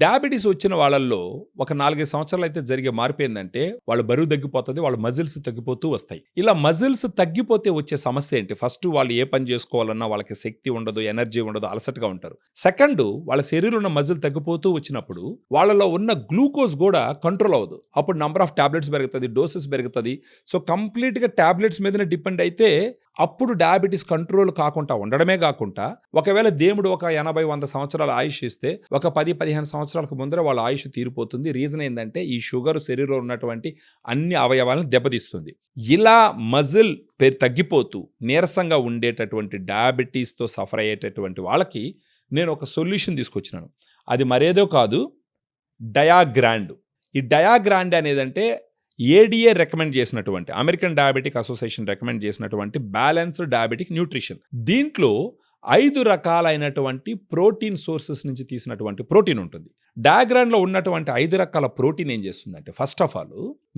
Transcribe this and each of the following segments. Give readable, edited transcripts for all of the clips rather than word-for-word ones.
Diabetes వచ్చిన వాళ్ళల్లో ఒక 4, 5 సంవత్సరాలు అయితే జరిగే మార్పు ఏందంటే, వాళ్ళ బరువు తగ్గిపోతది. వాళ్ళ మజిల్స్ తగ్గిపోతూ వస్తాయి. ఇలా మజిల్స్ తగ్గిపోతే వచ్చే సమస్య ఏంటి? ఫస్ట్ వాళ్ళు ఏ పని చేసుకోవాలన్నా వాళ్ళకి శక్తి ఉండదు, ఎనర్జీ ఉండదు, అలసటగా ఉంటారు. సెకండ్, వాళ్ళ శరీరంలో ఉన్న మజిల్ తగ్గిపోతూ వచ్చినప్పుడు వాళ్ళలో ఉన్న గ్లూకోజ్ కూడా కంట్రోల్ అవ్వదు. అప్పుడు నంబర్ ఆఫ్ టాబ్లెట్స్ పెరుగుతది, డోసెస్ పెరుగుతది. సో కంప్లీట్‌గా టాబ్లెట్స్ మీదనే డిపెండ్ అయితే అప్పుడు డయాబెటీస్ కంట్రోల్ కాకుండా ఉండడమే కాకుండా, ఒకవేళ దేవుడు ఒక 80, 100 సంవత్సరాల ఆయుష్ ఇస్తే ఒక 10, 15 సంవత్సరాలకు ముందర వాళ్ళ ఆయుష్ తీరిపోతుంది. రీజన్ ఏందంటే ఈ షుగర్ శరీరంలో ఉన్నటువంటి అన్ని అవయవాలను దెబ్బతీస్తుంది. ఇలా మజిల్ తగ్గిపోతూ నీరసంగా ఉండేటటువంటి డయాబెటీస్‌తో సఫర్ అయ్యేటటువంటి వాళ్ళకి నేను ఒక సొల్యూషన్ తీసుకొచ్చినాను. అది మరేదో కాదు, డయాగ్రాండ్. ఈ డయాగ్రాండ్ అనేదంటే ఏడీఏ రికమెండ్ చేసినటువంటి, అమెరికన్ డయాబెటిక్ అసోసియేషన్ రికమెండ్ చేసినటువంటి బ్యాలెన్స్డ్ డయాబెటిక్ న్యూట్రిషన్. దీంట్లో 5 రకాలైనటువంటి ప్రోటీన్ సోర్సెస్ నుంచి తీసినటువంటి ప్రోటీన్ ఉంటుంది. డయాగ్రామ్లో ఉన్నటువంటి 5 రకాల ప్రోటీన్ ఏం చేస్తుందంటే, ఫస్ట్ ఆఫ్ ఆల్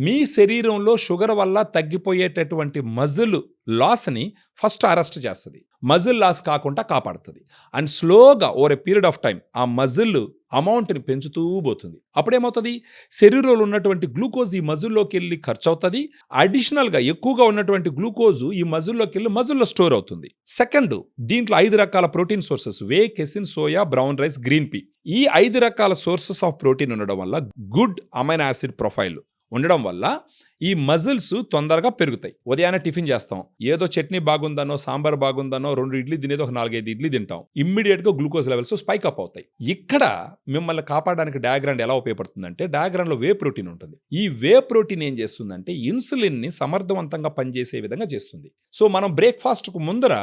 మీ శరీరంలో షుగర్ వల్ల తగ్గిపోయేటటువంటి మజిల్ లాస్ని ఫస్ట్ అరెస్ట్ చేస్తుంది. మజిల్ లాస్ కాకుండా కాపాడుతుంది. అండ్ స్లోగా over a period of time ఆ మజిల్ అమౌంట్ని పెంచుతూ పోతుంది. అప్పుడేమవుతుంది, శరీరంలో ఉన్నటువంటి గ్లూకోజ్ ఈ మజిల్లోకి వెళ్ళి ఖర్చు అవుతుంది. అడిషనల్గా ఎక్కువగా ఉన్నటువంటి గ్లూకోజ్ ఈ మజిల్లోకి వెళ్ళి మజిల్లో స్టోర్ అవుతుంది. సెకండ్, దీంట్లో 5 రకాల protein sources, whey, casein, soya, brown rice, green pea. ఈ 5 రకాల సోర్సెస్ ఆఫ్ ప్రోటీన్ ఉండడం వల్ల, గుడ్ అమైనో యాసిడ్ ప్రొఫైల్ ఉండడం వల్ల ఈ మజిల్స్ తొందరగా పెరుగుతాయి. ఉదయాన్నే టిఫిన్ చేస్తాం, ఏదో చట్నీ బాగుందనో, సాంబార్ బాగుందనో 2 ఇడ్లీ తినేది ఒక 4, 5 ఇడ్లీ తింటాం. ఇమ్మీడియట్గా గ్లూకోజ్ లెవెల్స్ స్పైక్ అప్ అవుతాయి. ఇక్కడ మిమ్మల్ని కాపాడడానికి డయాగ్రామ్ ఎలా ఉపయోగపడుతుందంటే, డయాగ్రామ్లో వే ప్రోటీన్ ఉంటుంది. ఈ వే ప్రోటీన్ ఏం చేస్తుందంటే ఇన్సులిన్ని సమర్థవంతంగా పనిచేసే విధంగా చేస్తుంది. సో మనం బ్రేక్ఫాస్ట్కు ముందర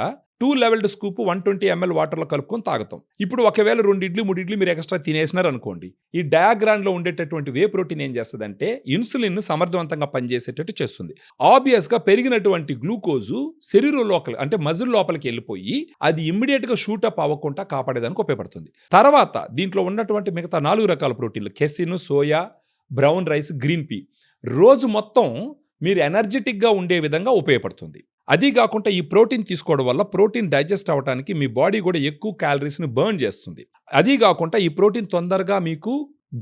2 లెవెల్డ్ స్కూప్ 120 ml వాటర్లో కలుపుకొని తాగుతాం. ఇప్పుడు ఒకవేళ 2 ఇడ్లీ 3 ఇడ్లీ మీరు ఎక్స్ట్రా తినేసినారు అనుకోండి, ఈ డయాగ్రామ్లో ఉండేటటువంటి వే ప్రోటీన్ ఏం చేస్తుందంటే ఇన్సులిన్ సమర్థవంతంగా పనిచేసేటట్టు చేస్తుంది. ఆబ్వియస్గా పెరిగినటువంటి గ్లూకోజు శరీరం లోపల అంటే మజిల్ లోపలికి వెళ్ళిపోయి అది ఇమ్మీడియట్గా షూటప్ అవ్వకుండా కాపాడేదానికి ఉపయోగపడుతుంది. తర్వాత దీంట్లో ఉన్నటువంటి మిగతా 4 రకాల ప్రోటీన్లు, casein, soya, brown rice, green P, రోజు మొత్తం మీరు ఎనర్జెటిక్గా ఉండే విధంగా ఉపయోగపడుతుంది. అది కాకుండా ఈ ప్రోటీన్ తీసుకోవడం వల్ల ప్రోటీన్ డైజెస్ట్ అవ్వడానికి మీ బాడీ కూడా ఎక్కువ క్యాలరీస్ని బర్న్ చేస్తుంది. అది కాకుండా ఈ ప్రోటీన్ తొందరగా మీకు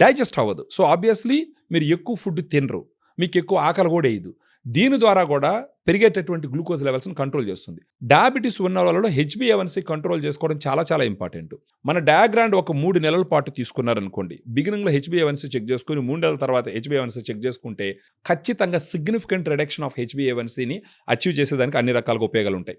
డైజెస్ట్ అవ్వదు. సో ఆబ్వియస్లీ మీరు ఎక్కువ ఫుడ్ తినరు, మీకు ఎక్కువ ఆకలి కూడా వేయదు. దీని ద్వారా కూడా పెరిగేటటువంటి గ్లూకోజ్ లెవెల్స్ని కంట్రోల్ చేస్తుంది. డయాబెటీస్ ఉన్న వాళ్ళలో HbA1c కంట్రోల్ చేసుకోవడం చాలా చాలా ఇంపార్టెంట్. మన డయాగ్రామ్ ఒక 3 నెలల పాటు తీసుకున్నారనుకోండి, బిగినింగ్లో HbA1c చెక్ చేసుకుని 3 నెలల తర్వాత HbA1c చెక్ చేసుకుంటే ఖచ్చితంగా సిగ్నిఫికెంట్ రిడక్షన్ ఆఫ్ HbA1cని అచీవ్ చేసేదానికి అన్ని రకాలుగా ఉపయోగాలు ఉంటాయి.